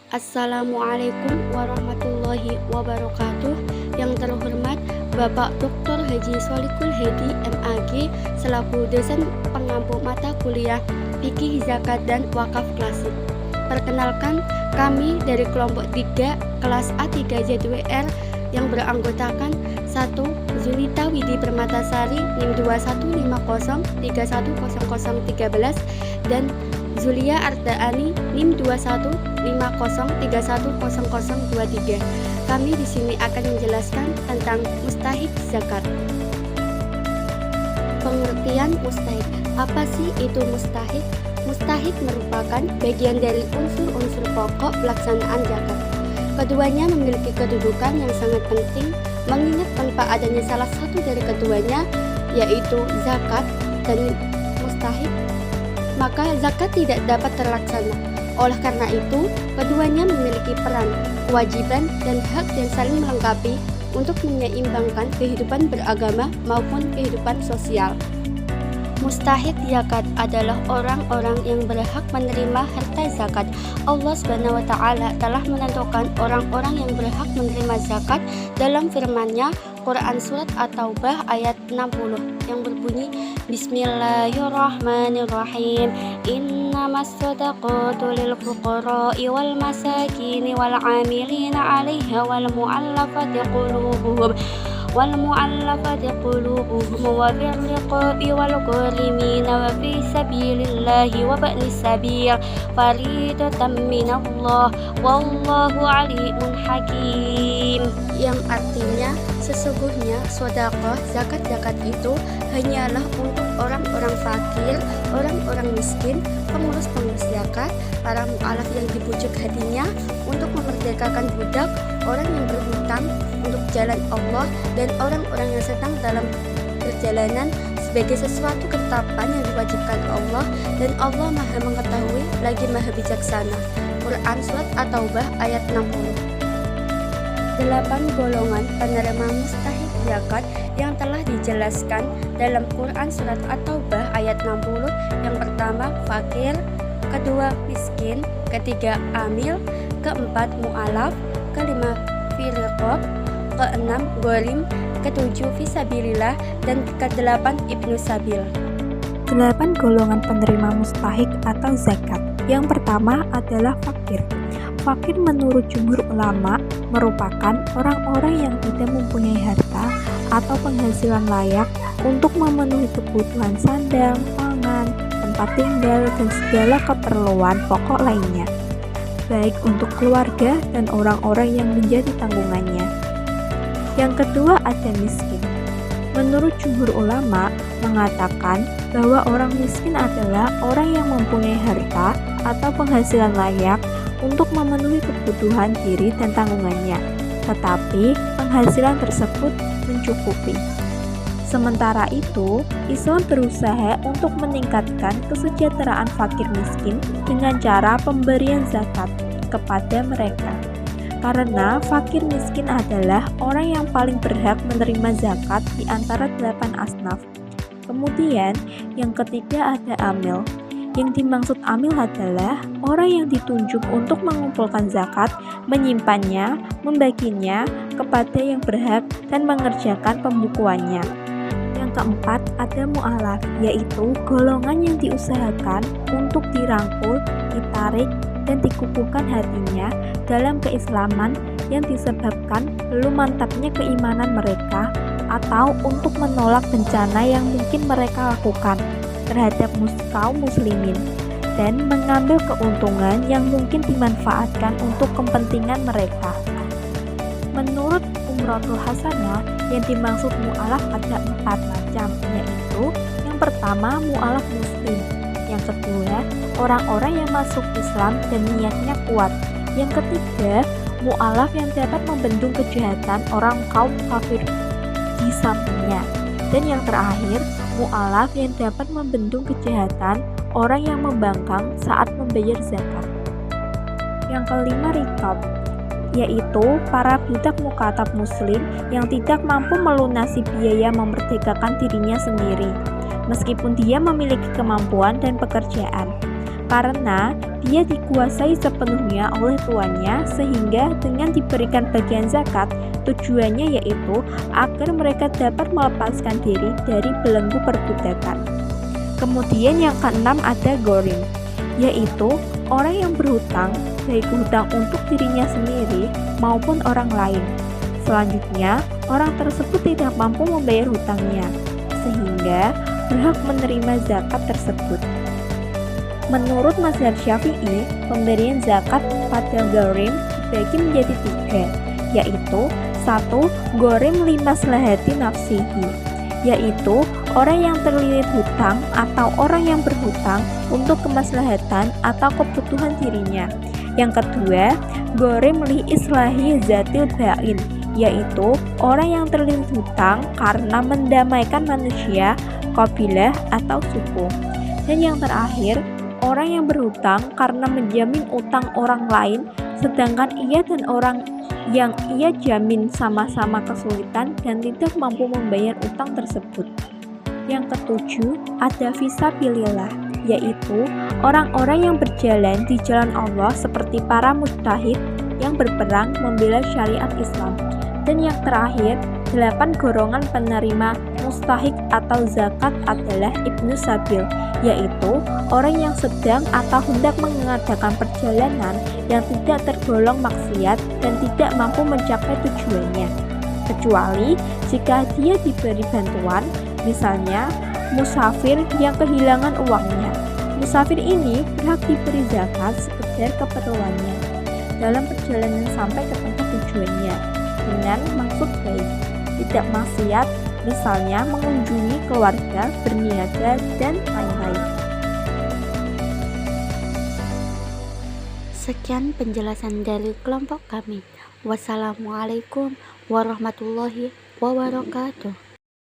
Assalamualaikum warahmatullahi wabarakatuh. Yang terhormat Bapak Dr. Haji Sholiqul Hadi MAG selaku dosen pengampu mata kuliah Fikih Zakat dan Wakaf Klasik. Perkenalkan, kami dari kelompok 3 kelas A3 ZWR yang beranggotakan 1. Zulita Widi Permatasari NIM 2150310013 dan Zulia Ardaani NIM 2150310023. Kami di sini akan menjelaskan tentang mustahik zakat. Pengertian mustahik. Apa sih itu mustahik? Mustahik merupakan bagian dari unsur-unsur pokok pelaksanaan zakat. Keduanya memiliki kedudukan yang sangat penting, mengingat tanpa adanya salah satu dari keduanya, yaitu zakat dan mustahik, maka zakat tidak dapat terlaksana. Oleh karena itu, keduanya memiliki peran, kewajiban, dan hak yang saling melengkapi untuk menyeimbangkan kehidupan beragama maupun kehidupan sosial. Mustahik zakat adalah orang-orang yang berhak menerima harta zakat. Allah SWT telah menentukan orang-orang yang berhak menerima zakat dalam firman-Nya Quran Surat At-Taubah ayat 60 yang berbunyi Bismillahirrahmanirrahim. Innamas shadaqatu lil fuqara'i wal masakini wal 'amilina 'alaiha wal mu'allafati qulubuhum wa fir riqabi wal gharimina wa fi sabilillahi wa ba'nis sabil faridatan minallah wallahu alimun hakim. Yang artinya sesungguhnya sedekah zakat itu hanyalah untuk orang-orang fakir, orang-orang miskin, pengurus-pengurus zakat, para mu'alaf yang dibujuk hatinya untuk memerdekakan budak, orang yang berhutang untuk jalan Allah, dan orang-orang yang sedang dalam perjalanan sebagai sesuatu ketetapan yang diwajibkan Allah, dan Allah Maha mengetahui lagi Maha bijaksana. Quran Surat At-Taubah ayat 60. 8 golongan penerima mustahik zakat yang telah dijelaskan dalam Quran Surat At-Taubah ayat 60. Yang pertama fakir, kedua miskin, ketiga amil, keempat mu'alaf, kelima firqob, keenam gorim, ketujuh fisabilillah, dan kedelapan ibnu sabil. 8 golongan penerima mustahik atau zakat. Yang pertama adalah fakir. Fakir menurut jumhur ulama merupakan orang-orang yang tidak mempunyai harta atau penghasilan layak untuk memenuhi kebutuhan sandang, pangan, tempat tinggal, dan segala keperluan pokok lainnya, baik untuk keluarga dan orang-orang yang menjadi tanggungannya. Yang kedua ada miskin. Menurut jumhur ulama mengatakan bahwa orang miskin adalah orang yang mempunyai harta atau penghasilan layak untuk memenuhi kebutuhan diri dan tanggungannya, tetapi penghasilan tersebut mencukupi. Sementara itu, Islam berusaha untuk meningkatkan kesejahteraan fakir miskin dengan cara pemberian zakat kepada mereka. Karena fakir miskin adalah orang yang paling berhak menerima zakat di antara 8 asnaf. Kemudian, yang ketiga ada amil. Yang dimaksud amil adalah orang yang ditunjuk untuk mengumpulkan zakat, menyimpannya, membaginya kepada yang berhak, dan mengerjakan pembukuannya. Yang keempat ada mu'alaf, yaitu golongan yang diusahakan untuk dirangkul, ditarik, dan dikukuhkan hatinya dalam keislaman yang disebabkan belum mantapnya keimanan mereka atau untuk menolak bencana yang mungkin mereka lakukan terhadap kaum muslimin dan mengambil keuntungan yang mungkin dimanfaatkan untuk kepentingan mereka. Menurut Umratul Hasanah, yang dimaksud mu'alaf ada 4 macam, yaitu yang pertama mu'alaf muslim, yang kedua orang-orang yang masuk Islam dan niatnya kuat, yang ketiga mu'alaf yang dapat membendung kejahatan orang kaum kafir di sampingnya, dan yang terakhir mu'alaf yang dapat membendung kejahatan orang yang membangkang saat membayar zakat. Yang kelima riqab, yaitu para budak mukatab muslim yang tidak mampu melunasi biaya memerdekakan dirinya sendiri, meskipun dia memiliki kemampuan dan pekerjaan, karena ia dikuasai sepenuhnya oleh tuannya, sehingga dengan diberikan bagian zakat, tujuannya yaitu agar mereka dapat melepaskan diri dari belenggu perbudakan. Kemudian yang keenam ada ghorim, yaitu orang yang berhutang, baik hutang untuk dirinya sendiri maupun orang lain. Selanjutnya, orang tersebut tidak mampu membayar hutangnya, sehingga berhak menerima zakat tersebut. Menurut mazhab Syafi'i, pemberian zakat pada ghorim dibagi menjadi 3, yaitu 1. Ghorim limaslahati nafsihi, yaitu orang yang terlilit hutang atau orang yang berhutang untuk kemaslahatan atau kebutuhan dirinya. Yang kedua, ghorim li islahi zatil bain, yaitu orang yang terlilit hutang karena mendamaikan manusia, kabilah atau suku. Dan yang terakhir, orang yang berhutang karena menjamin utang orang lain, sedangkan ia dan orang yang ia jamin sama-sama kesulitan dan tidak mampu membayar utang tersebut. Yang ketujuh, ada fisabilillah, yaitu orang-orang yang berjalan di jalan Allah seperti para mujtahid yang berperang membela syariat Islam. Dan yang terakhir, 8 golongan penerima mustahik atau zakat adalah ibnu sabil, yaitu orang yang sedang atau hendak mengadakan perjalanan yang tidak tergolong maksiat dan tidak mampu mencapai tujuannya, kecuali jika dia diberi bantuan, misalnya musafir yang kehilangan uangnya. Musafir ini berhak diberi zakat sekedar keperluannya dalam perjalanan sampai ke tempat tujuannya dengan maksud baik, tidak maksiat, misalnya mengunjungi keluarga, berniaga, dan lain-lain. Sekian penjelasan dari kelompok kami. Wassalamualaikum warahmatullahi wabarakatuh.